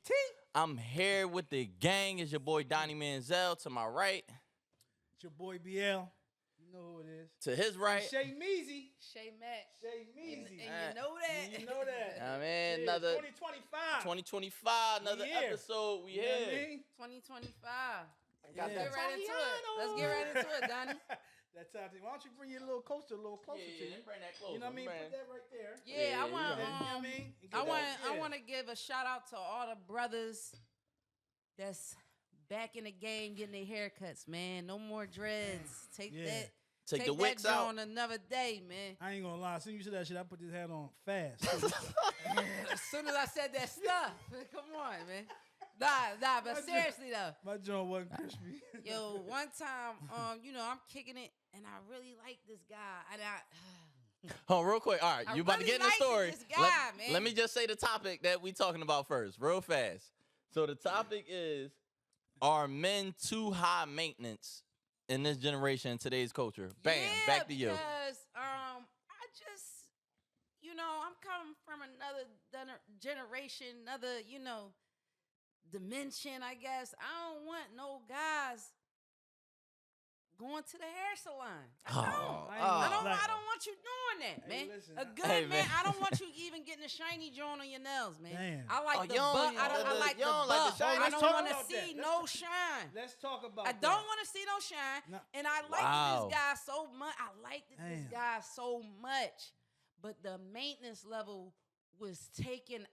GPT. I'm here with the gang. It's your boy Donnie Manziel to my right. It's your boy BL. You know who it is. To his right. Shay Meezy. Shay Mack. Shay Meezy. And you know that. You know that. I mean, Yeah, another 2025. another We here. episode. We You know what I here. mean? 2025. Yeah. Let's get right into it. Let's get right into it, Donnie. That's how. Why don't you bring your little coaster a little closer to you? Bring that closer. You know what I mean? Put that right there. Yeah, I want. You know what I mean? And get I want. that- I yeah. want to give a shout out to all the brothers that's back in the game getting their haircuts. Man, no more dreads. Take Yeah. that. Take the that wicks out. on another day, man. I ain't gonna lie. As soon as you said that shit, I put this hat on fast. As soon as I said that stuff, come on, man. Nah, but seriously though. My jaw wasn't crispy. Yo, one time, I'm kicking it, and I really like this guy. Hold on, real quick. All right, I you about to really get in the story. like this guy, man. Let me just say the topic that we talking about first, real fast. So the topic is, are men too high maintenance in this generation, in today's culture? Bam, yeah, back to you. Because I just, I'm coming from another generation, another, dimension, I guess. I don't want no guys going to the hair salon. I don't want you doing that, man. Listen, a good Hey, man, man. I don't want you even getting a shiny joint on your nails, man. Damn. I like the you don't- buff. I like you the don't like the buff. shine? I Let's don't talk want to about see that. no shine. Let's talk about I that. don't want to see no shine. No. And I like Wow. this guy so much. I liked this Damn. guy so much. But the maintenance level was taken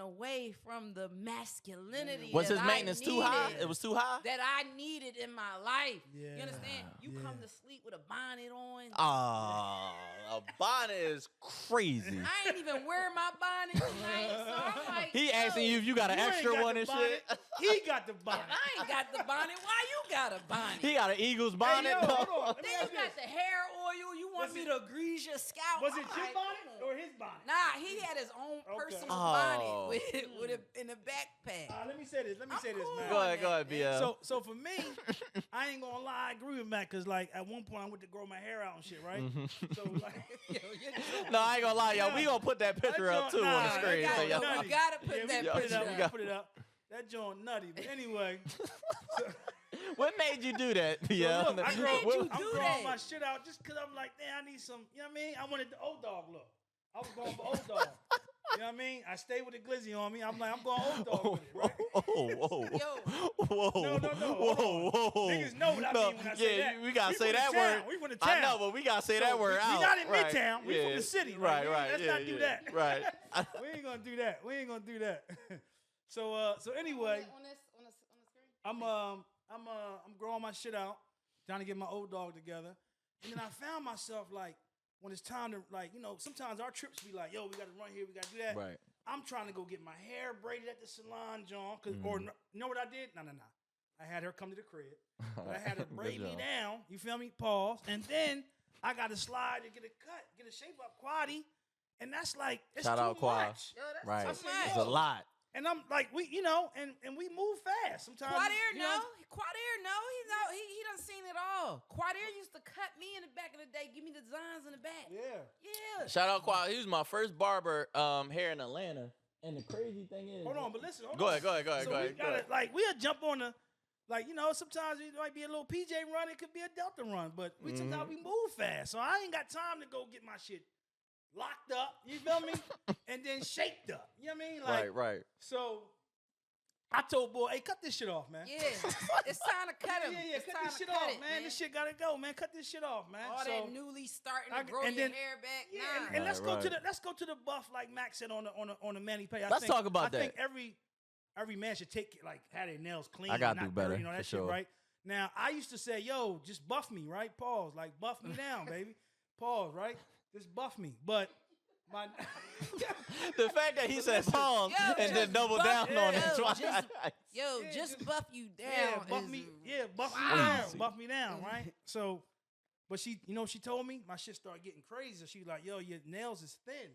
away from the masculinity. Was that his I maintenance too high? needed, It was too high? that I needed in my life. Yeah. You understand? You Yeah. come to sleep with a bonnet on. Oh, a bonnet is crazy. I ain't even wearing my bonnet tonight. So I'm like, He asking you if you got an You ain't extra got one the and bonnet. shit. He got the bonnet. I ain't got the bonnet. Why you got a bonnet? He got an Eagles bonnet. yo, though. hold on. Let me Then ask you got this. the hair oil. You want Was me it- to grease your scalp? Was I'm it your like, bonnet come on. or his bonnet? Nah, he had his own personal Oh. bonnet with in a backpack. Let me say this. Let me I'm say this, cool. man. Go ahead, BL. So for me, I ain't gonna lie, I agree with Matt, cause like at one point I went to grow my hair out and shit, right? So like, No, I ain't gonna lie, y'all. We gonna put that picture up too on the Nah, screen. that So joint y'all. nutty. You gotta put Yeah, that we put it picture up. up. We gotta put it up. That joint nutty. But anyway, What made you do that, BL? so look, I grow, made you I'm do growing that? my shit out just cause I'm like, damn, I need some. You know what I mean? I wanted the old dog look. I was going for old dog. You know what I mean? I stayed with the glizzy on me. I'm like, I'm going old dog with it, right? Whoa. No. Whoa. Niggas know what I mean when I say yeah, that. we gotta We say from that the word. town. We from the town. I know, but we gotta say So that word out. We not in right. Midtown. We yeah. from the city. Right, Like, right. Let's yeah, not do yeah. that. Right. We ain't gonna do that. We ain't gonna do that. So anyway, On the screen. I'm growing my shit out, trying to get my old dog together, and then I found myself like when it's time to sometimes our trips be like, yo, we gotta run here, we gotta do that. Right. I'm trying to go get my hair braided at the salon, John, or you know what I did? No. I had her come to the crib, but I had her braid me down. You feel me? Pause, and then I got to slide to get a cut, get a shape up, quaddy, and that's like it's Shout too out Quad. much. Yo, that's Right. too much. It's a lot. And I'm like, and we move fast. Sometimes Quadir, you know, he done seen it all. Quadir used to cut me in the back of the day, give me the designs in the back. Yeah. Shout out Quad. He was my first barber here in Atlanta. And the crazy thing is, Hold on, but listen. Go ahead. So we gotta we'll jump on the, sometimes it might be a little PJ run, it could be a Delta run, but sometimes we move fast. So I ain't got time to go get my shit locked up, you feel me? And then shaped up. You know what I mean? Like, right. So I told boy, hey, cut this shit off, man. Yeah, it's time to cut him. Yeah, It's cut time this to shit cut off, it, man. This shit gotta go, man. Cut this shit off, man. All So, that newly starting to I- grow and your then- hair back. yeah, Nah. and let's go to Right. let's go to the buff, like Max said on the Manny Pay. Let's talk about I think that. every man should have their nails clean. I gotta not do better, dirty, that for shit, sure. right? Now I used to say, yo, just buff me, right? Pause, like buff me down, baby. Pause, right? Just buff me, but my The fact that he said pause Yo, and then just double buff down it. on it Yo, twice. just- Yo, Yeah, just just- buff you down. buff is- me Wow. down, buff me down, right? So, but she told me my shit started getting crazy. So she was like, yo, your nails is thin.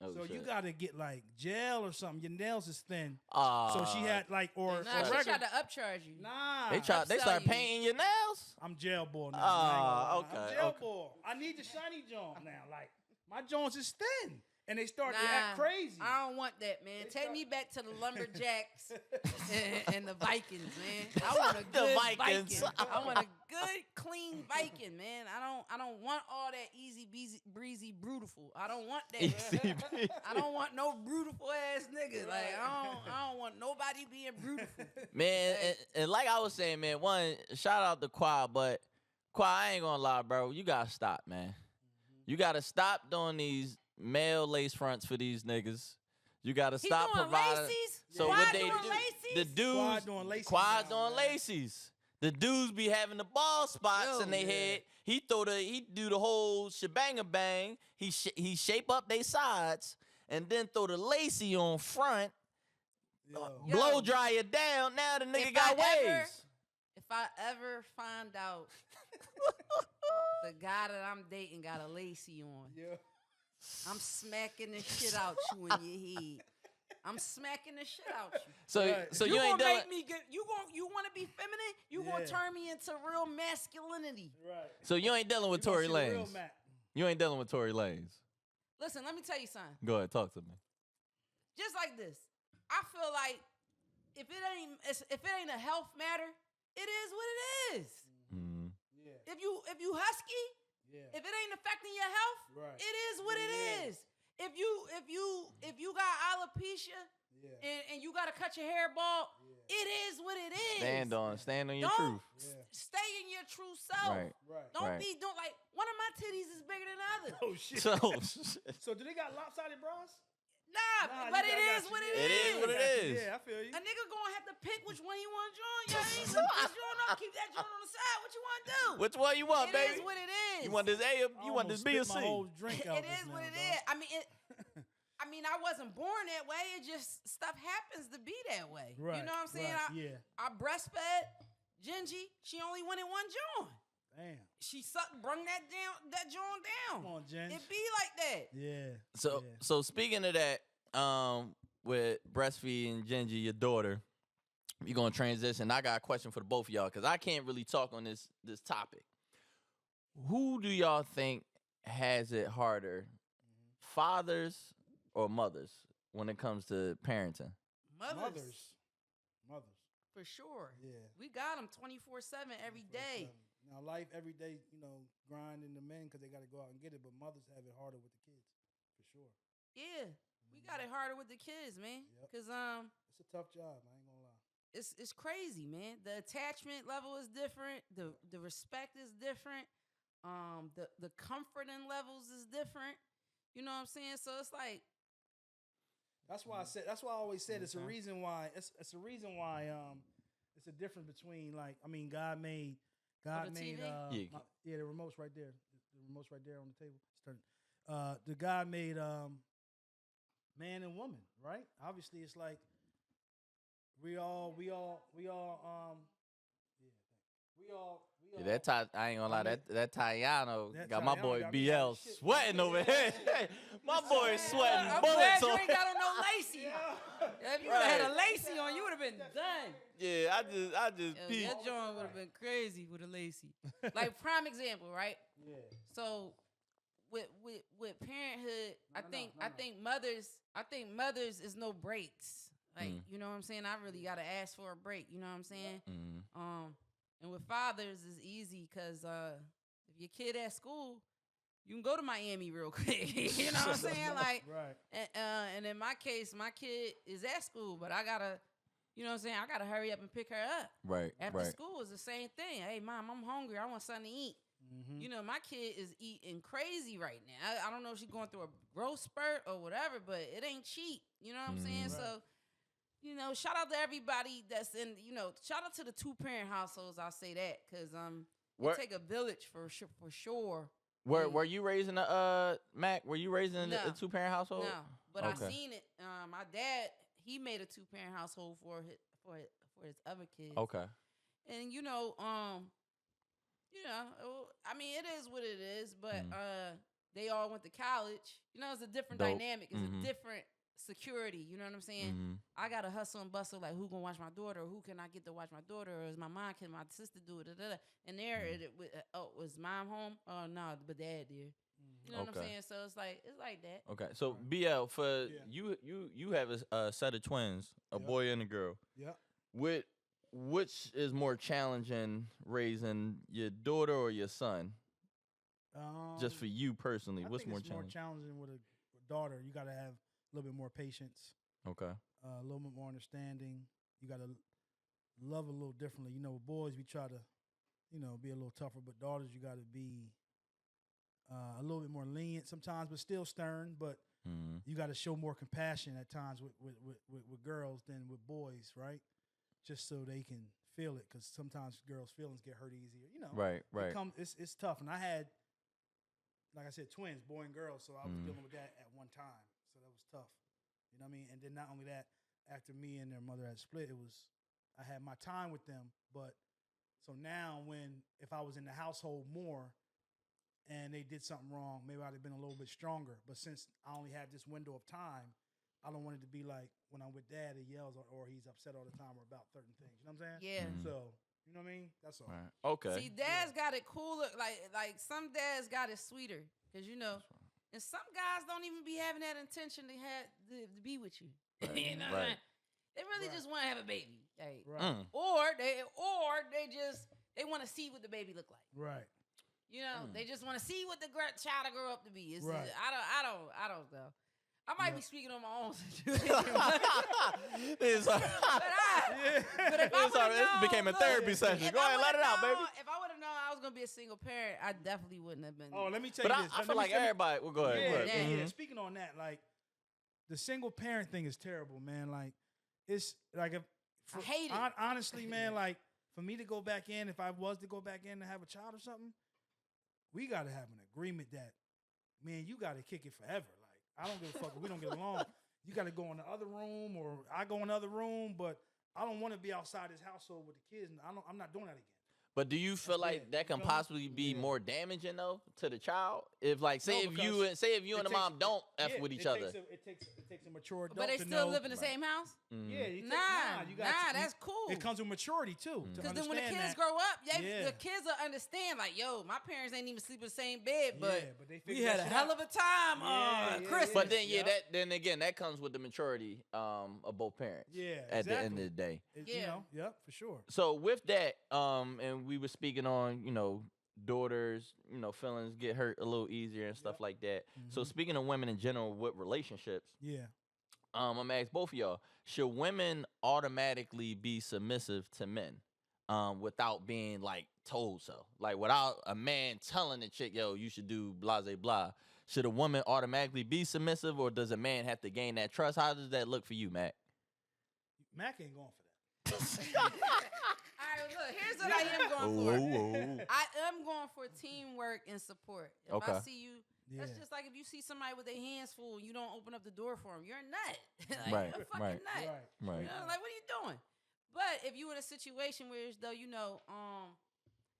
Oh, So you shit. gotta get like gel or something. Your nails is thin. Ah, So she had like or Nah, she regular. tried to upcharge you. Nah, They upsell start you. painting your nails. I'm jail boy now. Ah, I ain't gonna lie. okay, I'm jail okay. boy. I need the shiny joint now. Like my joints is thin, and they start to act crazy. I don't want that, man. Take me back to the lumberjacks and the Vikings, man. I want a good Viking. I want a good, clean Viking, man. I don't want all that easy, breezy, brutal. I don't want that. I don't want no brutal ass nigga. Like I don't want nobody being brutal. Man, and like I was saying, man, one, shout out to Qua, but Qua, I ain't gonna lie, bro. You gotta stop, man. You gotta stop doing these male lace fronts for these niggas. You gotta stop providing. Laces? So Quad what they doing do, laces? the dudes, Quad doing laces. The dudes be having the ball spots in their head. He do the whole shebang bang. He shape up they sides and then throw the lacy on front. Blow dry it down. Now the nigga got waves. If I ever find out the guy that I'm dating got a lacy on, I'm smacking the shit out you in your head. I'm smacking the shit out you. So you ain't gonna done. make me get. You want to be feminine? You gonna turn me into real masculinity? Right. So you ain't dealing with Tory Lanez. You ain't dealing with Tory Lanez. Listen, let me tell you something. Go ahead, talk to me. Just like this, I feel like if it ain't a health matter, it is what it is. Mm-hmm. Yeah. If you husky, if it ain't affecting your health, it is what it is. If you got alopecia and you gotta cut your hair bald, it is what it is. Stand on your truth. Stay in your true self. Right. Don't be doing like one of my titties is bigger than the other. Oh shit. So do they got lopsided bras? Nah, but it is what it is. It is what it is. Yeah, I feel you. A nigga gonna have to pick which one he want to join. You ain't gonna put joint up, keep that joint on the side. What you want to do? Which one you want, baby? It is what it is. You want this A or you want this B or C? My whole drink out It is what it is. I mean, I wasn't born that way. It just stuff happens to be that way. Right, you know what I'm saying? right, I breastfed Gingy. She only wanted one joint. Damn. She brung that joint down. Come on, Jen. It be like that. Yeah. So speaking of that, with breastfeeding Gingy, your daughter, we're gonna transition. I got a question for the both of y'all because I can't really talk on this topic. Who do y'all think has it harder, fathers or mothers, when it comes to parenting? Mothers. For sure. Yeah. We got them 24/7 every day. Now, life every day, grinding the men because they got to go out and get it, but mothers have it harder with the kids, for sure. Yeah. We got it harder with the kids, man. Cause it's a tough job. I ain't gonna lie. It's crazy, man. The attachment level is different. The respect is different. The comforting levels is different. You know what I'm saying? So it's like. That's why I always said it's a reason why. It's a reason why. It's a difference between God made. The remote's right there. The remote's right there on the table. It's turning. The God made. Man and woman, right? Obviously, it's like we all. That I ain't gonna lie. That Tayano got my boy BL sweating over here. My boy sweating I'm bullets. glad you ain't got on no lacy. If you would have had a lacy on, you would have been done. Yeah, I just peeped. That joint would have been crazy with a lacy. Like prime example, right? Yeah. So with parenthood, I think mothers is no breaks. Like, you know what I'm saying? I really gotta ask for a break. You know what I'm saying? And with fathers, it's easy because if your kid at school, you can go to Miami real quick. You know what I'm saying? Like, right. And in my case, my kid is at school, but I gotta, you know what I'm saying? I gotta hurry up and pick her up. Right. After school is the same thing. Hey, mom, I'm hungry. I want something to eat. Mm-hmm. You know, my kid is eating crazy right now. I don't know if she's going through a growth spurt or whatever, but it ain't cheap. You know what I'm saying? Right. So, shout out to everybody that's in, shout out to the 2-parent households. I'll say that because it take a village for sure. Were you raising Mac? Were you raising a 2-parent household? No, but I seen it. My dad, he made a 2-parent household for his other kids. Okay. And I mean, it is what it is, but they all went to college. It's a different dynamic. It's a different security. You know what I'm saying? I got to hustle and bustle, like, who gonna watch my daughter? Or who can I get to watch my daughter? Or is my mom, can my sister do it? And there, it was mom home? Oh, no, but dad did. You know what I'm saying? So it's like that. Okay, so BL, for you have a set of twins, a boy and a girl. Yeah. Which is more challenging, raising your daughter or your son? Just for you personally, what's more challenging? More challenging with a daughter. You got to have a little bit more patience. Okay. A little bit more understanding. You got to love a little differently. You know, with boys, we try to, be a little tougher. But daughters, you got to be a little bit more lenient sometimes, but still stern. But you got to show more compassion at times with girls than with boys, right? Just so they can feel it, because sometimes girls' feelings get hurt easier. Right. It's tough. And I had, like I said, twins, boy and girl, so I was dealing with that at one time. So that was tough. You know what I mean? And then not only that, after me and their mother had split, I had my time with them. But so now if I was in the household more and they did something wrong, maybe I'd have been a little bit stronger. But since I only had this window of time, I don't want it to be like when I'm with dad, he yells or he's upset all the time or about certain things. You know what I'm saying? Yeah. So, you know what I mean? That's all. Right. Okay. See, dads got it cooler. Like some dads got it sweeter. Because, and some guys don't even be having that intention to be with you. Right. You know what I mean? They really just want to have a baby. Like, right. Or they want to see what the baby look like. Right. They just want to see what the child will grow up to be. Right. I don't know. I might be speaking on my own situation. But if I it became a therapy session. Go ahead, let it out, baby. If I would have known I was going to be a single parent, I definitely wouldn't have been. Oh, let me tell you this. I feel like everybody will go ahead. Yeah. Speaking on that, like, the single parent thing is terrible, man. Like, it's like I hate it. Honestly, man, like, for me to go back in, if I was to go back in and have a child or something, we got to have an agreement that, man, you got to kick it forever. I don't give a fuck if we don't get along. You got to go in the other room, or I go in the other room, but I don't want to be outside this household with the kids, and I'm not doing that again. But do you feel like that can possibly be more damaging though to the child? If like say if you and the mom don't F with each other. It takes a mature adult. But they still live in the same house? Yeah. That's cool. It comes with maturity too. Because then when the kids grow up, the kids will understand, like, yo, my parents ain't even sleep in the same bed, but we had a hell of a time on Christmas. But then then again, that comes with the maturity of both parents. Yeah. At the end of the day. For sure. So with that, and we were speaking on, daughters, feelings get hurt a little easier and stuff like that. So speaking of women in general with relationships, I'm gonna ask both of y'all: should women automatically be submissive to men, without being like told so? Like without a man telling the chick, "Yo, you should do blah blah blah." Should a woman automatically be submissive, or does a man have to gain that trust? How does that look for you, Mac? Mac ain't going for that. All right, look, here's what I am going for. I am going for teamwork and support. If I see you, that's just like if you see somebody with their hands full and you don't open up the door for them, you're a nut. Like, you're a fucking nut. Right. Like, what are you doing? But if you in a situation where, though,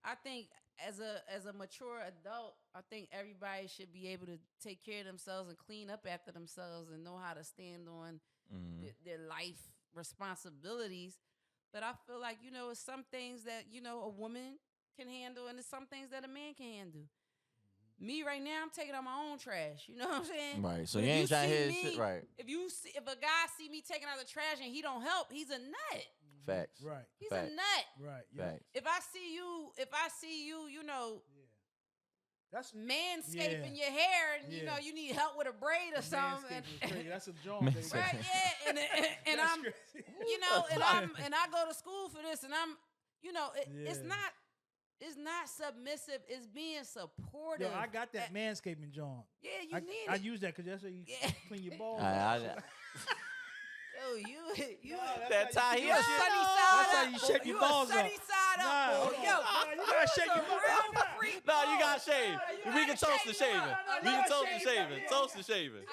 I think as a mature adult, I think everybody should be able to take care of themselves and clean up after themselves and know how to stand on their life responsibilities. But I feel like, it's some things that, a woman can handle, and it's some things that a man can handle. Me right now, I'm taking out my own trash. You know what I'm saying? Right. So you ain't trying to hit shit right. If a guy see me taking out the trash and he don't help, he's a nut. Facts. Right. He's a nut. Right. Yeah. Facts. If I see you, that's manscaping your hair, and you need help with a braid or something. That's a job, baby. Right? Yeah. And I'm, and I go to school for this, and I'm, it's not submissive. It's being supportive. Yo, I got that manscaping job. Yeah, you need it. I use that because that's how you clean your balls. Yo, you that tie here. Sunny side That's how you shake your balls up. Sunny side up. You gotta shake your balls up. No, you gotta shave. We can toast the shaving. We can toast the shaving. Toast the shaving.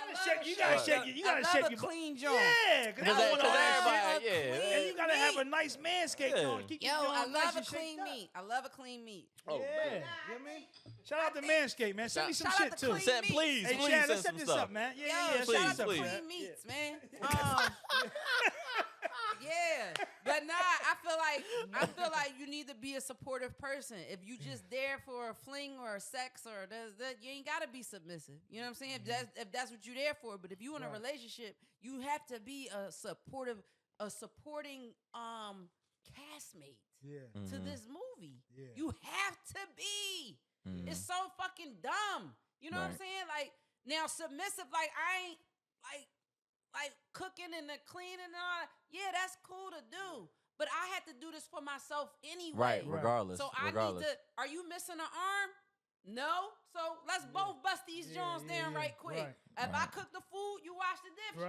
You gotta shake it. You gotta shake your clean joint. Yeah, because everybody, and you gotta have a nice manscape on. Yo, I love a clean meat. I love a clean meat. Oh, yeah. You know what I mean? Shout out to Manscaped, man. Send me some shit too. Please, hey, please Chad, let's send set some this stuff. up, man. Yeah, Shout out to clean meats, man. But nah, I I feel like you need to be a supportive person. If you just there for a fling or a sex or you ain't gotta be submissive. You know what I'm saying? If that's what you're there for. But if you in a relationship, you have to be a supporting castmate to this movie. Yeah. You have to be. It's so fucking dumb. You know what I'm saying? Like now submissive, like I ain't like cooking and the cleaning and all that. Yeah, that's cool to do. But I had to do this for myself anyway. Right, regardless. So I need to, are you missing an arm? No. So let's both bust these joints down right quick. If I cook the food, you wash the dishes.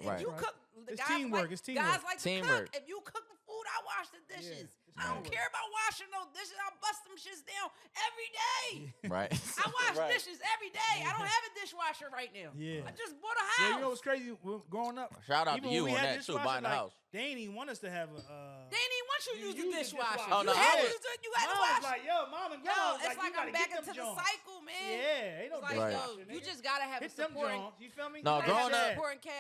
If you cook, the it's guys teamwork. Like, It's teamwork. guys like to cook. If you cook the food, I wash the dishes. I don't care about washing no dishes. I bust them shits down every day. Right. I wash dishes every day. I don't have a dishwasher right now. Yeah. I just bought a house. Yeah, you know what's crazy? Growing up, shout out to you on that too, buying the house. They ain't even want us to have a. They ain't even want you to use the dishwasher. Oh no, you had to wash. Like, yo, mom and grandma. It's like I'm back into the cycle, man. Yeah, ain't no dishwasher. You just gotta have a supporting. You feel me? No, growing up,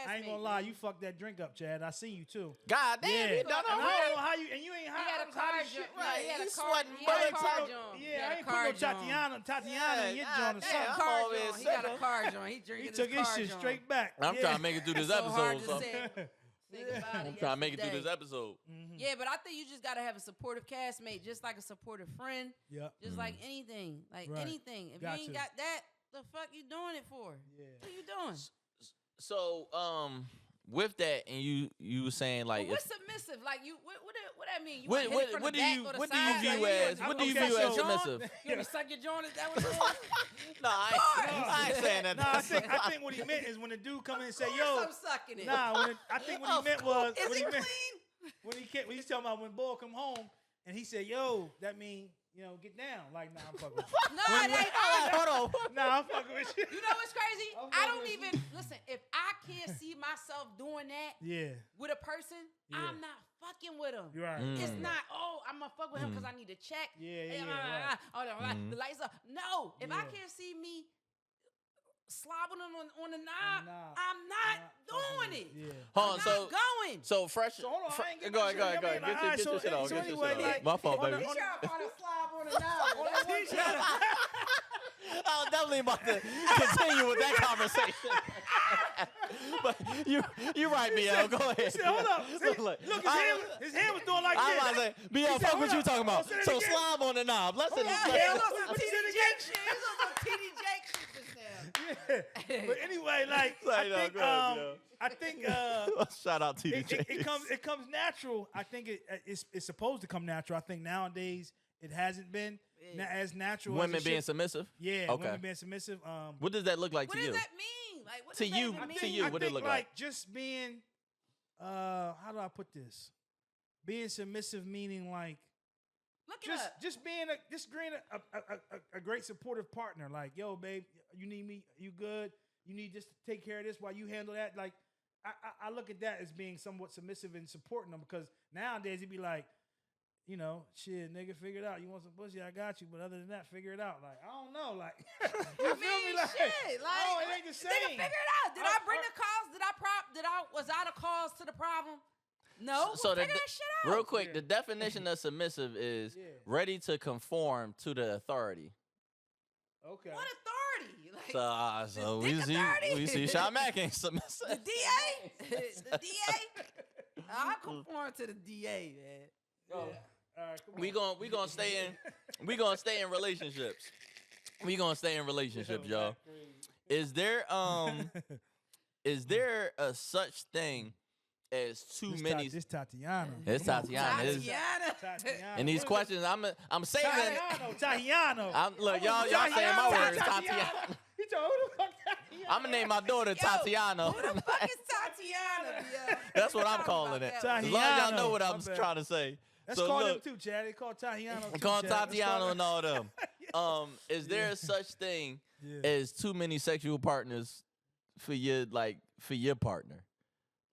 I ain't gonna lie, you fucked that drink up, Chad. I see you too. God damn, he done I don't know how you and you ain't high. He had a car joint. Right, He had a sweating car bullets. joint. Yeah, I ain't put no Tatiana in your joint or something. He got a car joint. He drinking his car joint. He took his shit straight back. I'm trying to make it through this episode. I'm trying to make it through this episode. Yeah, but I think you just gotta have a supportive castmate, just like a supportive friend. Yeah. Just like anything, anything. If you ain't got that, the fuck you doing it for? Yeah. What you doing? So, with that, and you were saying like, what's submissive? Like you, what that mean? You what do you view as submissive? You want me to suck your joint? Is that what you want? No, I ain't saying that. No, I think what he meant is when the dude come in and say, "Yo," I'm sucking it. Nah, I think what he meant was is he clean? When he's talking about when Bull come home and he said, "Yo," that mean. Get down. Like, nah, I'm fucking with you. No, it ain't. Hold on. Nah, I'm fucking with you. You know what's crazy? I don't even listen. If I can't see myself doing that with a person, I'm not fucking with him. You're right. It's not, I'm gonna fuck with him because I need to check. Yeah. The lights up. No, if I can't see me slobbing on the knob, I'm not doing it. Hold on, I'm not going. So fresh. So hold on, go ahead. Get your shit off. My fault, baby. He's trying to slob on the knob. I was definitely about to continue with that conversation. But you're right, BL. Go ahead. He said, hold up. Look, his hand was doing like this. I was about to say, BL, fuck what you talking about. So slob on the knob. Listen. But anyway, I think shout out TDJ. It comes natural. I think it's supposed to come natural. I think nowadays it hasn't been as natural. Women being submissive. Yeah, okay. Women being submissive. What does that look like to you? What does that mean? Like, what to you, what does it look like? Just being, how do I put this? Being submissive meaning like. Just being a great supportive partner. Like, yo, babe, you need me? You good? You need just to take care of this while you handle that? Like, I look at that as being somewhat submissive and supporting them because nowadays it'd be like, shit, nigga, figure it out. You want some pussy? I got you. But other than that, figure it out. Like, I don't know. Like, you feel me? Like, shit. Like, oh, it ain't the same. Nigga, figure it out. Did I bring the cause? Was I the cause to the problem? No, so figure that shit out. Real quick, the definition of submissive is ready to conform to the authority. Okay. What authority? Like, so we see Sean Mack ain't submissive. The DA? The DA? I'll conform to the DA, man. Yeah. All right, we gonna stay in relationships. We gonna stay in relationships, y'all. Is there a such thing as too many? This Tatiana. It's Tatiana. And these questions, I'm saving. Tatiana. Look, y'all saying my words, Tatiana. He told who the fuck Tatiana? I'm gonna name my daughter Tatiana. Who the fuck is Tatiana? Yeah. That's what I'm calling it. As long as y'all know what I'm trying to say. Let's call them too, Chad. They call Tatiana. Call Tatiana and all them. Is there such thing as too many sexual partners for your partner?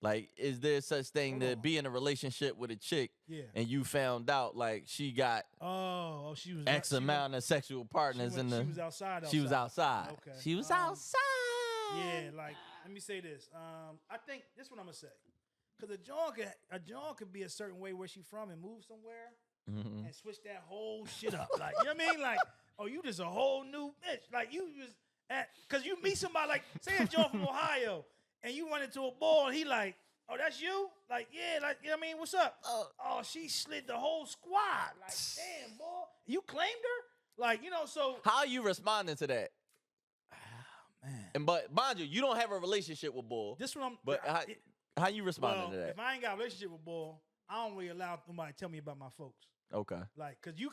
Like, is there such thing to be in a relationship with a chick and you found out like she got she was X amount of sexual partners she was outside. She was outside. Okay. She was outside. Yeah, like let me say this. I think this is what I'm gonna say. Because a John could be a certain way where she from and move somewhere and switch that whole shit up. Like, you know what I mean? Like, oh, you just a whole new bitch. Like, you just, because you meet somebody, like, say a John from Ohio, and you run into a boy, and he like, oh, that's you? Like, yeah, like, you know what I mean? What's up? Oh, she slid the whole squad. Like, damn, boy. You claimed her? Like, you know, so. How are you responding to that? Man. And but mind you don't have a relationship with Bull. This one I'm. But how you responding to that? If I ain't got a relationship with Bull, I don't really allow nobody to tell me about my folks. Okay. Like, cause you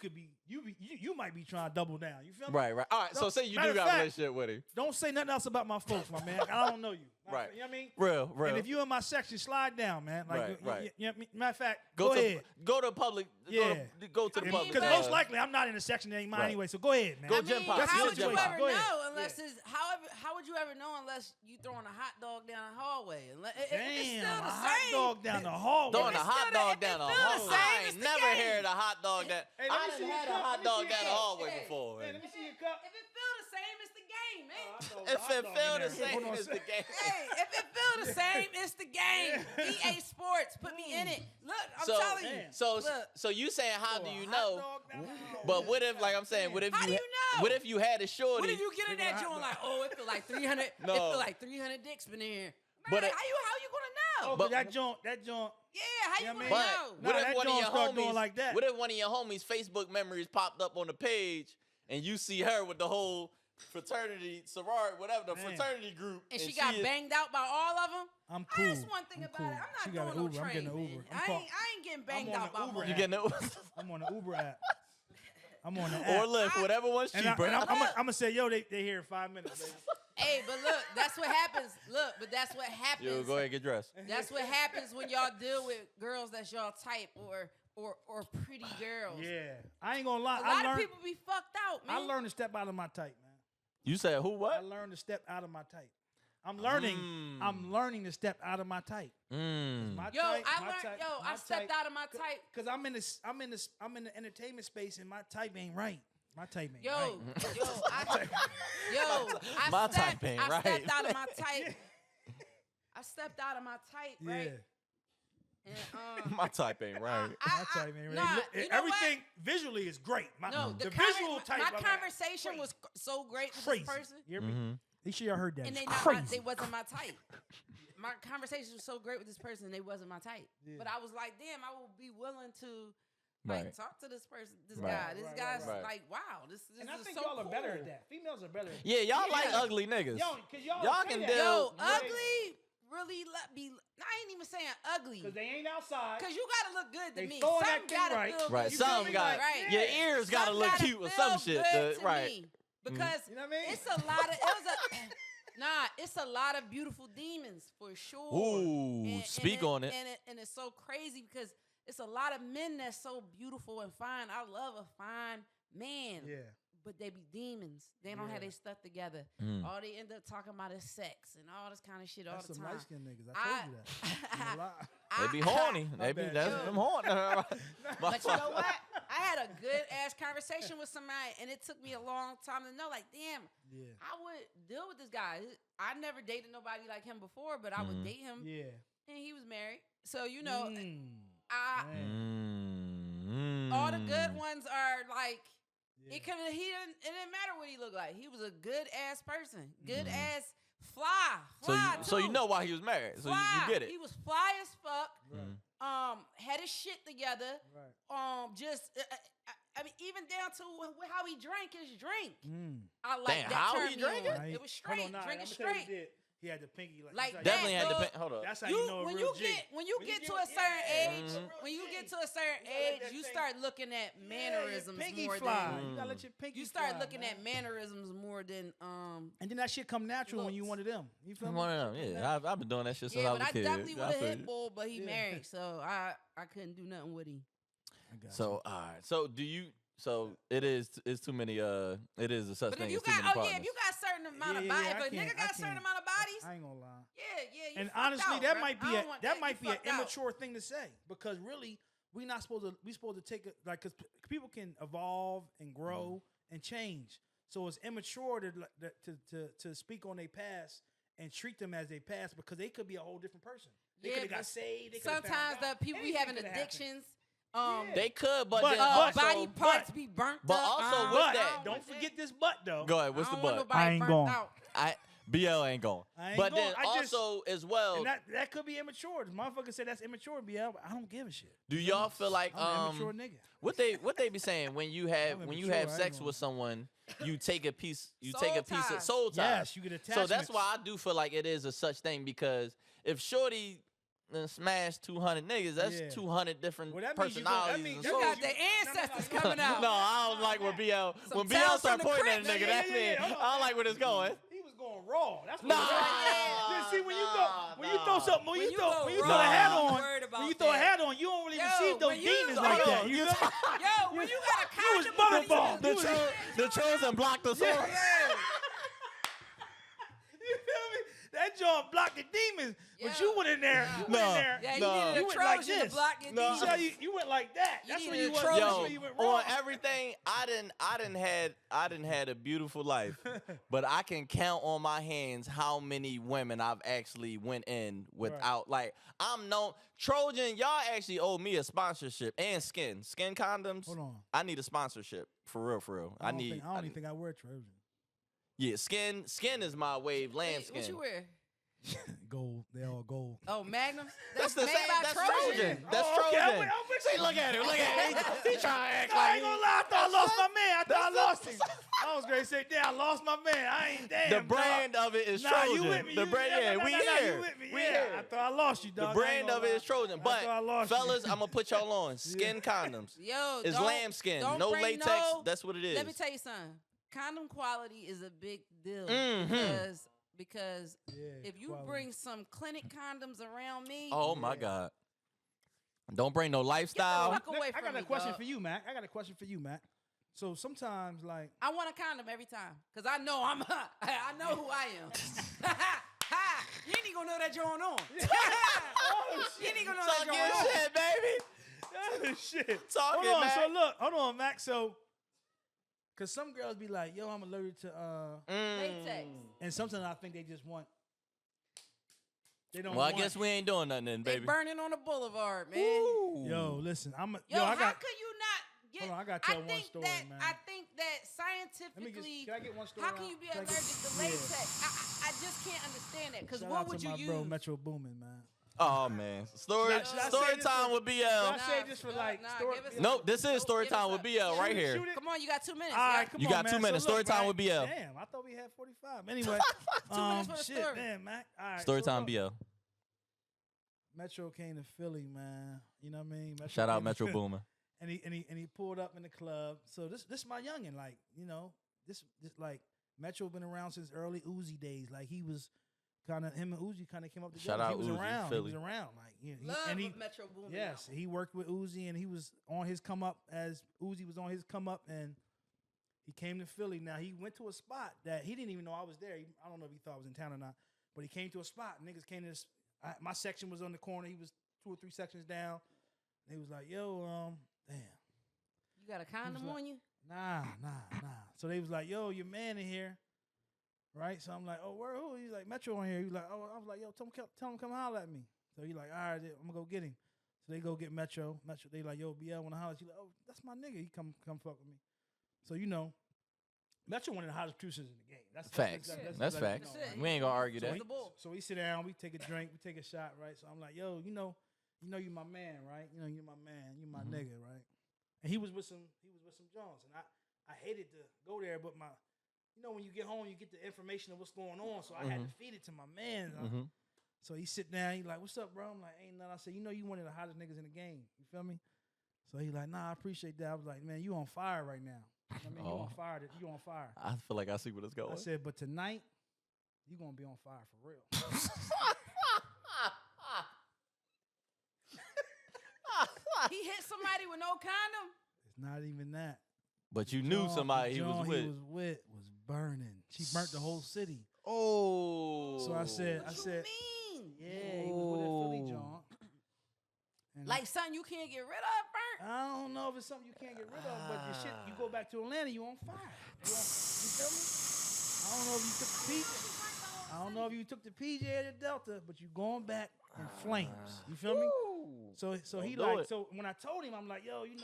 might be trying to double down. You feel me? Right. All right. So say you do got a relationship with him. Don't say nothing else about my folks, my man. I don't know you. Right. You know what I mean? Real. And if you in my section, slide down, man. Like, right. Matter of fact, go ahead. Go to public. Yeah. Go to the public. Because most likely I'm not in the section that ain't mine anyway. So go ahead, man. Go gym pop. How would you ever Go ahead. know unless it's how would you ever know unless you throwing a hot dog down the hallway? Damn, a hot dog down the hallway. Throwing a hot dog down the hallway. I ain't never heard a hot dog that. Hey, I done had a hot dog down the hallway before. Hey, let me see your cup. If it feel the same, it's the game, man. If it feel the same as the game. Hey, if it feel the same, it's the game. EA Sports, put me in it. Look, I'm telling you. So you saying how do you know? But what if, like I'm saying, what if How do you know? What if you had a shorty? What if you get in that joint like, oh, it feel like 300? It feel like 300 dicks been in here. Man, But how you gonna know? Oh, but that joint. Yeah, how you gonna But know? what if one of your homies like that? What if one of your homies' Facebook memories popped up on the page and you see her with the whole fraternity, sorority, whatever, the fraternity group, and she got banged out by all of them? I'm cool. That's one thing about it. I'm not doing no train, I'm getting an Uber. man. I ain't getting banged out by Uber. You getting it? I'm on the Uber app. I'm on the app. Or Lyft, whatever one's cheaper. I'm gonna say, yo, they here in 5 minutes, baby. Hey, but look, that's what happens. Look, but that's what happens. Yo, go ahead and get dressed. That's what happens when y'all deal with girls that's y'all type or pretty girls. Yeah, I ain't gonna lie. A lot of people be fucked out, man. I learned to step out of my type, man. You said who? What? I learned to step out of my type. I'm learning. I'm learning to step out of my type. My type, I stepped out of my type because I'm in the entertainment space and my type ain't right. My type ain't right. My type ain't right. I stepped out of my type. I stepped out of my type, right? And, my type ain't right. My type ain't right. Nah, everything visually is great. The visual type. My conversation was so great with this person. You hear me? You should have heard that. And they wasn't my type. My conversation was so great with this person, they wasn't my type. Yeah. But I was like, damn, I will be willing to talk to this person, this guy. This guy's like, wow, this and I is think so y'all cool. are better at that. Females are better at that. Yeah, y'all like ugly niggas. Y'all can that. deal. Ugly really I ain't even saying ugly. Because they ain't outside. Because you gotta look good to me. Something gotta feel right. good. Some got right. Your ears gotta look cute or some shit. Right. Because you know what I mean? it's a lot of it's a lot of beautiful demons for sure. Ooh, speak on it. And it's so crazy because it's a lot of men that's so beautiful and fine. I love a fine man. Yeah. But they be demons. They don't have their stuff together. All they end up talking about is sex and all this kind of shit all the time. Some light skinned niggas. I told you that. They be horny. That's them horny. But you know what? I had a good ass conversation with somebody, and it took me a long time to know. Like, damn, I would deal with this guy. I never dated nobody like him before, but I would date him. Yeah, and he was married, so you know, all the good ones are like. Yeah. It didn't matter what he looked like. He was a good ass person, good ass fly. So you know why he was married. So you get it. He was fly as fuck. Right. Had his shit together. Right. I mean, even down to how he drank his drink. I like that how term he drank it. It was straight, drinking straight. He had the pinky like definitely had the pinky. Hold up. That's how you know when you get to a certain age, you start looking at mannerisms more than you gotta let your pinky you start fly, looking at mannerisms more than and then that shit come natural looks. when you one of them. You feel me? One of them. Yeah, I've been doing that shit since I was a kid. Yeah, but I definitely would have hit bull, but he married, so I couldn't do nothing with him. So all right. So do you? So it's too many. It is a such thing as too many partners. If you got a certain amount of bodies, if a nigga got a certain amount of bodies, I ain't gonna lie. Yeah. And honestly, that might be an immature thing to say because really, we supposed to take it like because people can evolve and grow and change. So it's immature to speak on their past and treat them as they past because they could be a whole different person. They could have got saved. Sometimes the people be having addictions. They could, but body parts be burnt but up. also with that, don't forget this but though. Go ahead. What's the but? I ain't going. BL ain't going. But then also as well, and that could be immature. The motherfucker said that's immature, BL. But I don't give a shit. Do y'all feel like I'm an immature nigga. What they be saying when you have sex with someone, you take a piece of soul tie. Yes, you get attachments. So that's why I do feel like it is a such thing, because if Shorty smash 200 niggas, that's 200 different personalities. You got the ancestors coming out. No, I don't like when BL start pointing at a nigga. That's it. I don't like where it's going. Going raw. That's what see when you throw something, when you throw the hat on, you don't really receive those demons like that. When you got a butterball. The chosen blocked us off. You feel me? That joint blocked the demons, but you went in there. You needed a Trojan to block your demons. So you went like that. That's when you went. Yo, on everything, I didn't had a beautiful life, but I can count on my hands how many women I've actually went in without. Like, I'm known Trojan. Y'all actually owe me a sponsorship and skin condoms. Hold on, I need a sponsorship for real. I don't even think I wear Trojan. Yeah, skin is my wave. Lambskin. What you wear? Gold. They all gold. Oh, Magnums. That's the same. That's Trojan. That's okay. Trojan. See, look at him. He trying to act like. I ain't gonna lie. I thought I lost my man. I thought I lost him. I was gonna say, damn, I lost my man. I ain't damn. The brand of it is Trojan. You with me? The brand, we here. You with me? Yeah. I thought I lost you, dog. The brand of it is Trojan. But fellas, I'm gonna put y'all on skin condoms. Yo, it's lambskin, no latex. That's what it is. Let me tell you something. Condom quality is a big deal because if you bring some clinic condoms around me, oh my God, don't bring no lifestyle. Get the fuck away from I got me, a question dog. for you, Mac. So sometimes, like, I want a condom every time because I know I know who I am. You ain't even gonna know that you're on. You ain't even gonna know that you're on. Shit, baby. Shit. Talking, hold on, Mac. so look, hold on, Mac. So, cause some girls be like, "Yo, I'm allergic to latex," and sometimes I think they just want. They don't. Well, I guess we ain't doing nothing then, baby. They burning on the boulevard, man. Ooh. Yo, listen, how could you not get? Hold on, I gotta tell one story, man. I think that scientifically, can I get one story? how can you be allergic to latex? I just can't understand that. Because what would you use? Bro, Metro Boomin, man. Oh man, Storytime with BL. Should I say this for like story? Nope, this is Storytime with BL right here. Come on, you got 2 minutes. All right, come you on, got man. 2 minutes. So look, Storytime with BL. Damn, I thought we had 45. Anyway, 2 minutes for the shit, story. man, Mac. All right, Storytime BL. Metro came to Philly, man. You know what I mean? Shout out Metro Boomin. And he pulled up in the club. So this my youngin', like, you know, this like Metro been around since early Uzi days. Like he was kind of him and Uzi kind of came up together. Shout out he was Uzi, around. Philly. He was around. Like Metro Boomin. Yes, he worked with Uzi and he was on his come up as Uzi was on his come up and he came to Philly. Now he went to a spot that he didn't even know I was there. I don't know if he thought I was in town or not, but he came to a spot. Niggas came to this. My section was on the corner. He was 2 or 3 sections down. And he was like, "Yo, damn." You got a condom on you? Nah. So they was like, "Yo, your man in here." Right? So I'm like, "Oh, where who?" He's like, "Metro in here." He was like, "Oh," I was like, "Yo, tell him come holler at me." So he like, "All right, I'm gonna go get him." So they go get Metro. They like, "Yo, BL wanna holler." She like, "Oh, that's my nigga. He come fuck with me." So you know, Metro one of the hottest producers in the game. That's facts. That's facts. We ain't gonna argue that. So we sit down, we take a drink, we take a shot, right? So I'm like, "Yo, you know you my man, right? You know you my man, you my nigga, right?" And he was with some Jones, and I hated to go there, but when you get home, you get the information of what's going on, so I had to feed it to my man. So he sit down, he like, "What's up, bro?" I'm like, "Ain't nothing." I said, "You one of the hottest niggas in the game. You feel me?" So he like, "Nah, I appreciate that." I was like, "Man, you on fire right now. I mean, you on fire. You on fire." I feel like I see where it's going. I said, "But tonight, you gonna be on fire for real." He hit somebody with no condom? It's not even that. But you knew somebody he was with. Was burning. She burnt the whole city. Oh. So I said, What you mean? Yeah, he was with that Philly John. Like something you can't get rid of, burnt? I don't know if it's something you can't get rid of, but the shit, you go back to Atlanta, you on fire. You feel me? I don't know if you took the peak. I I don't know if you took the PJ or the Delta, but you going back in flames. You feel me? So he like it. So when I told him, I'm like, yo, you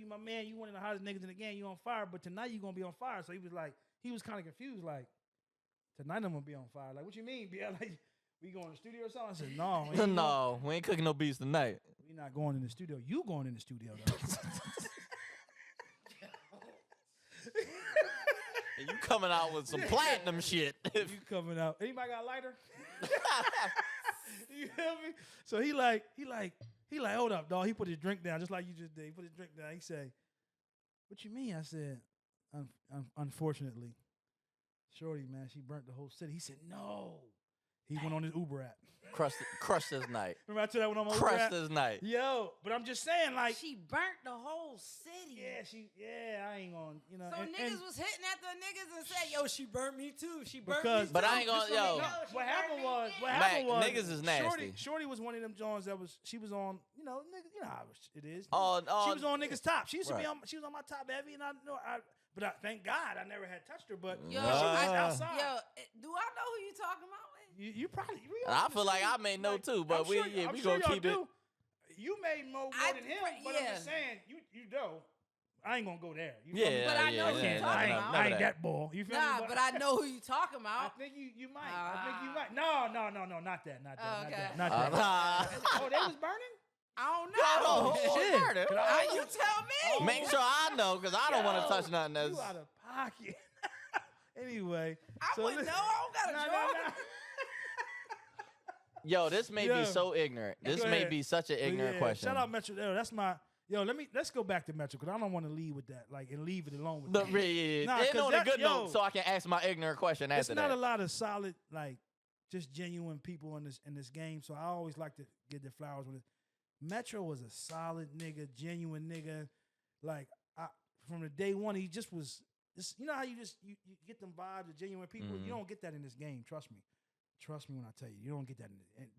my man. You one of the hottest niggas in the game. You on fire, but tonight you gonna be on fire. So he was kind of confused. Like tonight I'm gonna be on fire. Like what you mean, B? Like we going to the studio or something? I said no. No, we ain't cooking no beats tonight. We not going in the studio. You going in the studio though. And you coming out with some platinum shit. You coming out. Anybody got a lighter? You feel me? So he like, hold up, dog. He put his drink down just like you just did. He put his drink down. He say, what you mean? I said, unfortunately, Shorty, man, she burnt the whole city. He said, no. He went on his Uber app. Crushed this night. Remember I told that one on my Uber Crushed app? this night. Yo, but I'm just saying, like. She burnt the whole city. Yeah, I ain't gonna, you know. So niggas was hitting at the niggas and said, yo, she burnt me too. She burnt me too. But I ain't gonna, yo. What happened was, niggas is nasty. Shorty was one of them Jones she was on, you know, niggas, you know how it is. Oh, she was on niggas' top. She used to be on, she was on my top heavy, and but thank God I never had touched her. But yo, she was outside. Yo, do I know who you talking about? You probably. I feel like I may know too, but we gonna keep it. You may know more than him, but I'm just saying you know. I ain't gonna go there. But I know who you talking about. I ain't that ball. You feel me? Nah, but I know who you talking about. I think you might. I think you might. No, not that. Okay. Not that. Oh, they was burning? I don't know. Shit. You tell me. Make sure I know, because I don't want to touch nothing that's. You out of pocket. Anyway. I wouldn't know. I don't got a job. Yo, this may be so ignorant. This may be such an ignorant question. Shout out Metro. That's my. Yo, let's go back to Metro because I don't want to lead with that. Like and leave it alone with that. End on a good note so I can ask my ignorant question after that. There's not a lot of solid, like, just genuine people in this game. So I always like to get the flowers with it. Metro was a solid nigga, genuine nigga. Like from the day one, he just was. You know how you get them vibes of genuine people. You don't get that in this game. Trust me. Trust me when I tell you, you don't get that.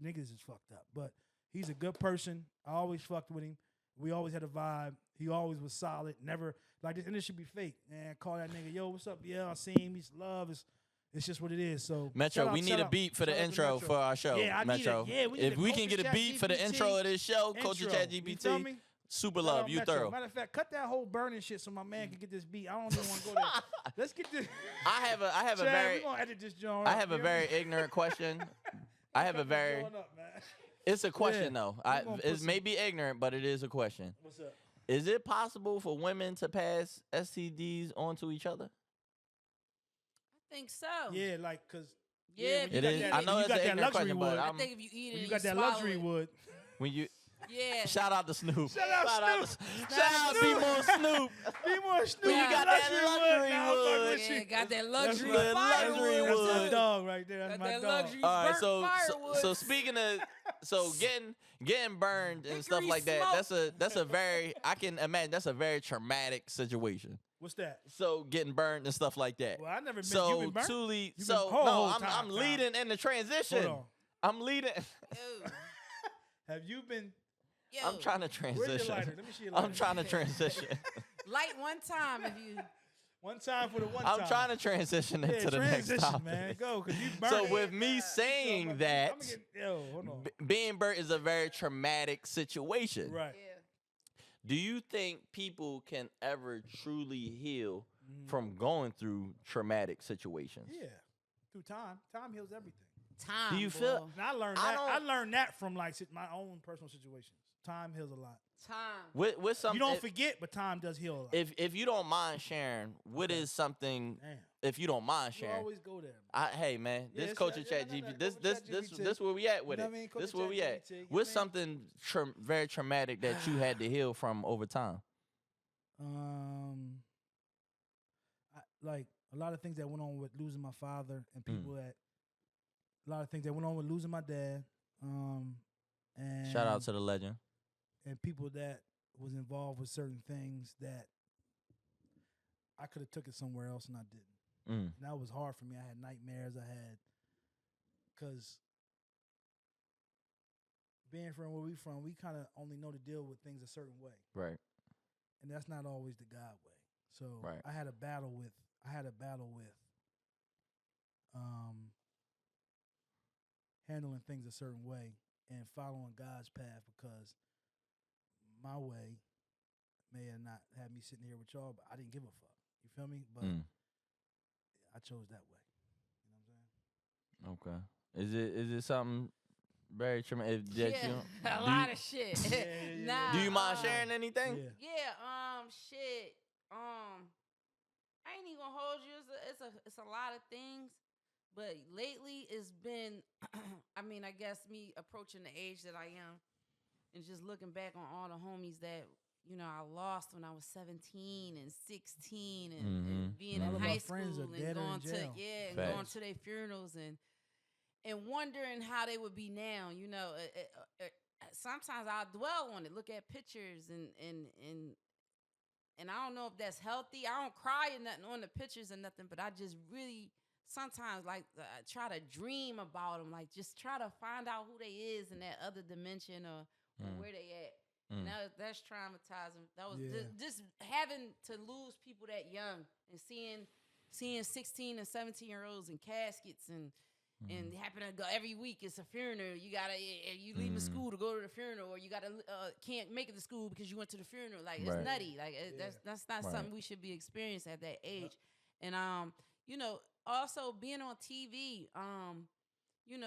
Niggas is fucked up. But he's a good person. I always fucked with him. We always had a vibe. He always was solid. Never, like this, and it should be fake. Man, call that nigga, yo, what's up? Yeah, I see him. He's love. It's just what it is. So Metro, we need a beat for the intro for our show. Yeah, Metro. If we can get a beat for the intro of this show, Culture ChatGPT. Super love, you thorough. Matter of fact, cut that whole burning shit so my man can get this beat. I don't even want to go there. Let's get this. I have a Chad, very. We gonna edit this joint. I have a very ignorant question. I have a very. It's a question though. It may be ignorant, but it is a question. What's up? Is it possible for women to pass STDs on to each other? I think so. Yeah, like cause. Yeah, it is. I know it's an ignorant question, but I think if you eat it, you got that luxury wood. When you. Yeah. Shout out to Snoop. Shout out Snoop. Shout out Be More Snoop. Be More Snoop. You got that luxury wood. Yeah, got that luxury That's firewood. That's my dog right there. That's my that dog. luxury All right, firewood. so speaking of getting burned and stuff like that, that's a very I can imagine that's a very traumatic situation. What's that? So getting burned and stuff like that. Well, I never been. So you been burned? Tuli, You so been, no, I'm leading in the transition. Hold on. I'm leading. Have you been? Yo, I'm trying to Where's your transition. lighter? Let me see your lighter. I'm trying to transition. light one time if you. One time for the one time. I'm trying to transition into the next topic. Man. Go, because you burned. So with me saying that, hold on. being burnt is a very traumatic situation. Right. Yeah. Do you think people can ever truly heal from going through traumatic situations? Yeah. Through time. Time heals everything. Time. Do you feel? And I learned that. I learned that from like my own personal situations. Time heals a lot. Time. With something you don't forget, but time does heal a lot. If you don't mind sharing, what is something? Damn. If you don't mind sharing, You always go there. Hey man, Yeah, this Culture ChatGPT, this where we at with You know it. what I mean? This Culture where we at. ChatGPT, you What's know what I something very traumatic that you had to heal from over time? Like a lot of things that went on with losing my father, and people that. A lot of things that went on with losing my dad. And Shout out to the legend. And people that was involved with certain things that I could have took it somewhere else and I didn't. And that was hard for me. I had nightmares. Because being from where we from, we kind of only know to deal with things a certain way. Right. And that's not always the God way. So right. I had a battle with handling things a certain way and following God's path, because my way may have not had me sitting here with y'all, but I didn't give a fuck. You feel me? But I chose that way. You know what I'm saying? Okay. Is it something very traumatic? A lot of shit. Nah, do you mind sharing anything? Yeah. Shit. I ain't even gonna hold you. It's a lot of things, but lately it's been. I mean, I guess me approaching the age that I am, and just looking back on all the homies that I lost when I was 17 and 16, and being in high school and going to their funerals and wondering how they would be now. Sometimes I'll dwell on it, look at pictures, and I don't know if that's healthy. I don't cry or nothing on the pictures or nothing, but I just really sometimes try to dream about them, like just try to find out who they is in that other dimension or where they at. And that's traumatizing. That was just having to lose people that young and seeing 16 and 17-year-olds in caskets and happen to go every week. It's a funeral. You leaving school to go to the funeral, or you can't make it to school because you went to the funeral. Like it's nutty. Like that's not something we should be experiencing at that age. And also being on TV.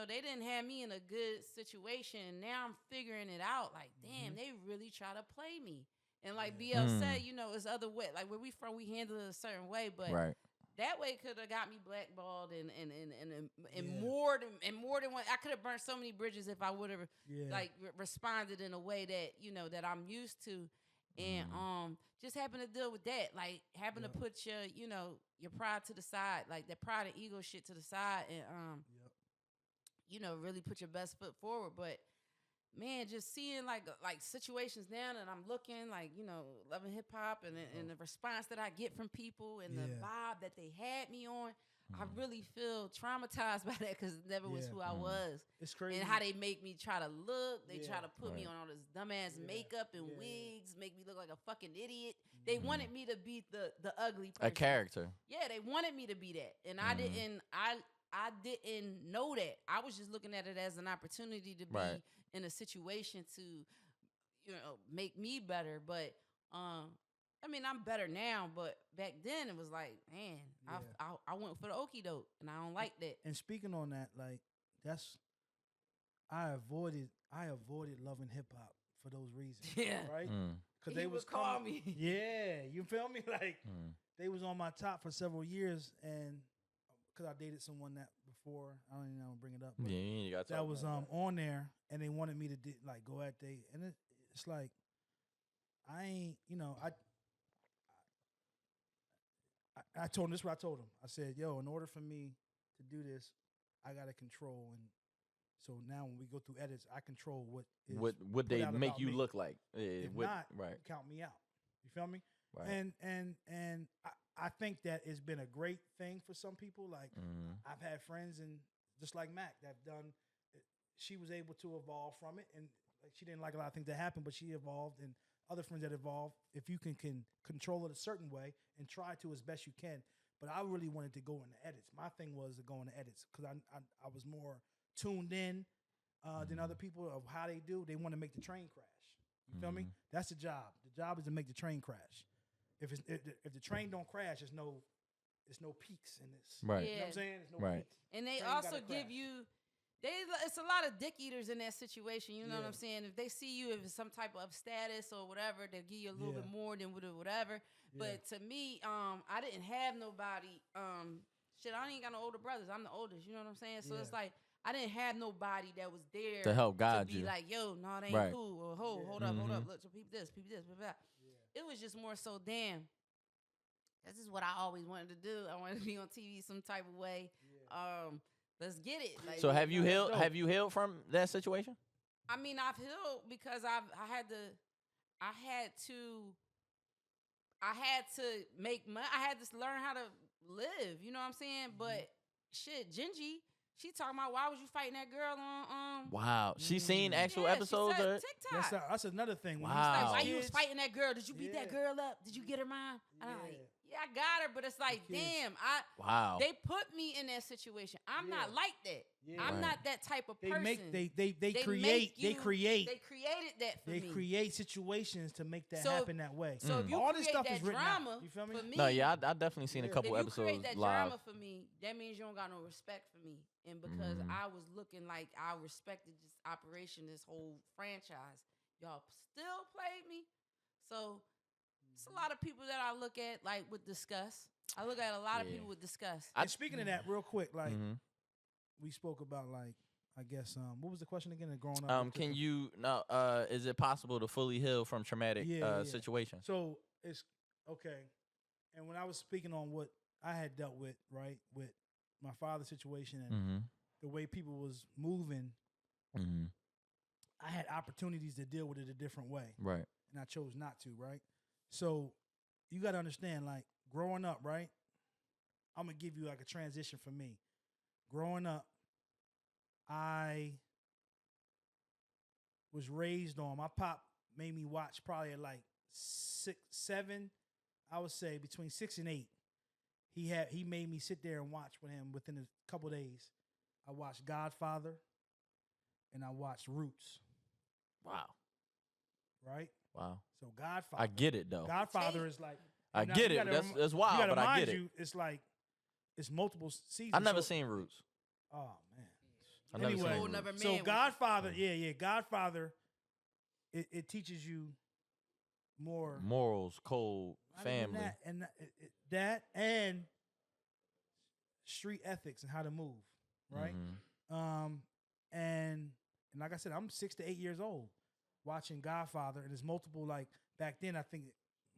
They didn't have me in a good situation. Now I'm figuring it out. Like, damn, they really try to play me. And like BL said, it's other way. Like where we from, we handle it a certain way, but that way could have got me blackballed and more than one. I could have burned so many bridges if I would have responded in a way that that I'm used to, and just having to deal with that, like having to put your pride to the side, like that pride and ego shit to the side, and really put your best foot forward. But man, just seeing like situations now, and I'm looking like loving hip hop and the response that I get from people and the vibe that they had me on, I really feel traumatized by that because it never was who I was. It's crazy. And how they make me try to look. They try to put me on all this dumbass makeup and wigs, make me look like a fucking idiot. They wanted me to be the ugly person. A character. Yeah, they wanted me to be that, and I didn't. I didn't know that. I was just looking at it as an opportunity to be in a situation to, make me better. But I mean, I'm better now. But back then, it was like, man, I went for the okie doke, and I don't like that. And speaking on that, like I avoided loving hip hop for those reasons. Right. Because they was call me. Yeah, you feel me? Like they was on my top for several years, and because I dated someone that before, I don't even know bring it up. But you got that was on there, and they wanted me to go at they, and it's like I ain't, I told him this. Is what I told him. I said, "Yo, in order for me to do this, I gotta control." And so now when we go through edits, I control what they make you look like. If not, count me out. You feel me? Right. And I think that it's been a great thing for some people. Like I've had friends, and just like Mac, that done. She was able to evolve from it, and she didn't like a lot of things that happened, but she evolved, and other friends that evolved. If you can control it a certain way and try to as best you can. But I really wanted to go in the edits. My thing was to go in the edits because I was more tuned in than other people of how they do. They want to make the train crash. You feel me? That's the job. The job is to make the train crash. If the train don't crash, there's no peaks in this. Right. You know what I'm saying? There's no peaks. And they also give you it's a lot of dick eaters in that situation. You know what I'm saying? If they see you as some type of status or whatever, they'll give you a little bit more than whatever. But to me, I didn't have nobody. I ain't got no older brothers. I'm the oldest. You know what I'm saying? So it's like I didn't have nobody that was there to help guide you. Like, yo, no, it ain't cool. Or hold up. Look, so peep this, blah, blah, blah. It was just more so, damn. This is what I always wanted to do. I wanted to be on TV some type of way. Let's get it. Like, so have you healed? Have you healed from that situation? I mean, I've healed because I had to make money. I had to learn how to live. You know what I'm saying? But shit, Gingy, she talking about why was you fighting that girl on Wow, she seen actual episodes of it. TikTok. That's another thing. Wow. Like, why you was fighting that girl? Did you beat that girl up? Did you get her mom? And I'm like, Yeah, I got her, but it's like, damn, wow. They put me in that situation. I'm not like that. Yeah. I'm not that type of person. They created that for me. They create situations to make that happen that way. So if you all create this stuff that is written drama out. You feel me? for me, no, yeah, I definitely seen a couple episodes live. If you create that drama for me, that means you don't got no respect for me. And because I was looking like I respected this operation, this whole franchise, y'all still played me. So it's a lot of people that I look at like with disgust. I look at a lot of people with disgust. And speaking of that, real quick, like we spoke about, like, I guess what was the question again? Growing up, can you is it possible to fully heal from traumatic situations? So it's okay. And when I was speaking on what I had dealt with, right, with my father's situation and the way people was moving, I had opportunities to deal with it a different way, right? And I chose not to, right? So you got to understand, like, growing up, right? I'm going to give you like a transition for me. Growing up, I was raised on, my pop made me watch probably at like 6, 7, I would say between 6 and 8. He made me sit there and watch with him within a couple days. I watched Godfather and I watched Roots. Wow. Right? Wow. So Godfather. I get it though. Godfather is like, I get it. That's wild, but I get it. It's like, it's multiple seasons. I never seen Roots. Oh man. Anyway, so Godfather, Godfather, it teaches you more morals, code, family, that and street ethics and how to move, right? And like I said, I'm 6 to 8 years old watching Godfather, and there's multiple, like, back then I think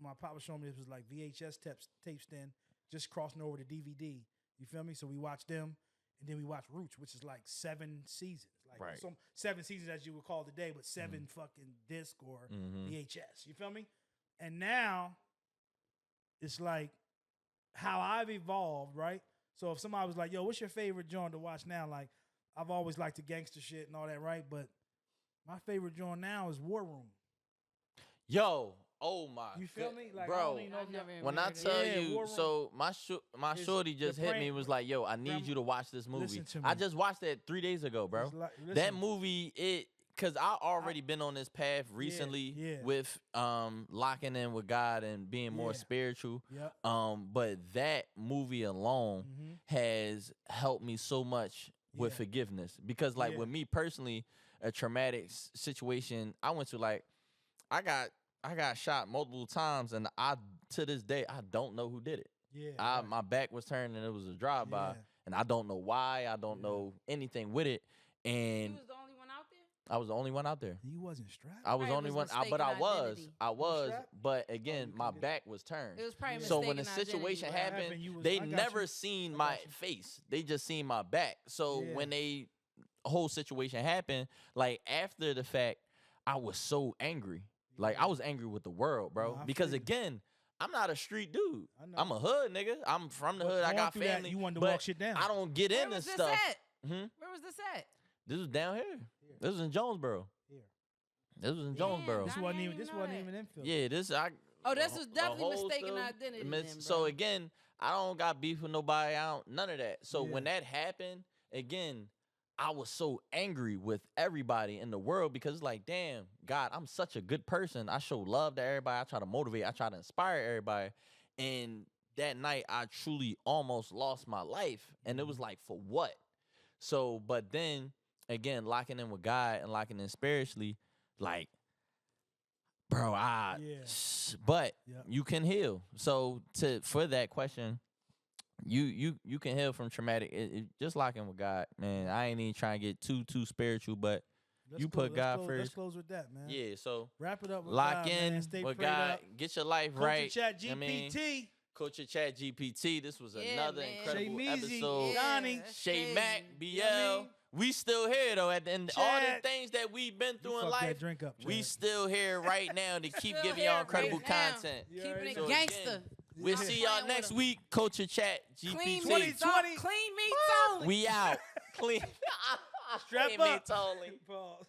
my pop was showing me this was like VHS tapes then just crossing over to DVD. You feel me? So we watched them, and then we watched Roots, which is like 7 seasons. Like 7 seasons as you would call today, but 7 fucking disc or VHS. You feel me? And now it's like how I've evolved, right? So if somebody was like, yo, what's your favorite joint to watch now? Like, I've always liked the gangster shit and all that, right? But my favorite joint now is War Room. Yo, oh my. You feel me? Like, bro, when I tell you, so my shorty just hit me, was like, yo, I need you to watch this movie. I just watched that 3 days ago, bro. That movie, because I already been on this path recently with locking in with God and being more spiritual. But that movie alone has helped me so much with forgiveness. Because like with me personally, a traumatic situation I went to, like, I got shot multiple times, and to this day I don't know who did it. My back was turned, and it was a drive-by, and I don't know why. I don't know anything with it. And you was the only one out there? I was the only one out there. You wasn't strapped? I was the only one, but I was. But again, my back was turned. It was probably so when the situation happened, they never seen my face. They just seen my back. So when the whole situation happened, like after the fact, I was so angry. Like, I was angry with the world, bro. Because, again, I'm not a street dude. I'm a hood nigga. I'm from the hood. I got family. You wanted to walk shit down. I don't get into stuff. Where was this at? This was down here. This was in Jonesboro. This was in Jonesboro. This wasn't even infield. Yeah, this was definitely mistaken identity. So, again, I don't got beef with nobody. None of that. So, when that happened, again, I was so angry with everybody in the world, because it's like, damn, God, I'm such a good person. I show love to everybody. I try to motivate. I try to inspire everybody. And that night, I truly almost lost my life. And it was like, for what? So, but then, again, locking in with God and locking in spiritually, like, bro, but you can heal. So, for that question, you can heal from traumatic. Just lock in with God, man. I ain't even trying to get too spiritual, but put God first. Let's close with that, man. Yeah, so wrap it up with lock God, in man. Stay with God. up. Get your life Culture right. ChatGPT. Culture ChatGPT. This was another incredible Shay episode. Donnie, Shay Mac, BL. We still here though. At the end, all the things that we've been through in life, we still here right now to keep giving y'all incredible content. Keeping it gangster. We'll see y'all next week. Culture Chat GPT. Clean meats only. We out. Clean. Strap Clean up. meats only. Pause.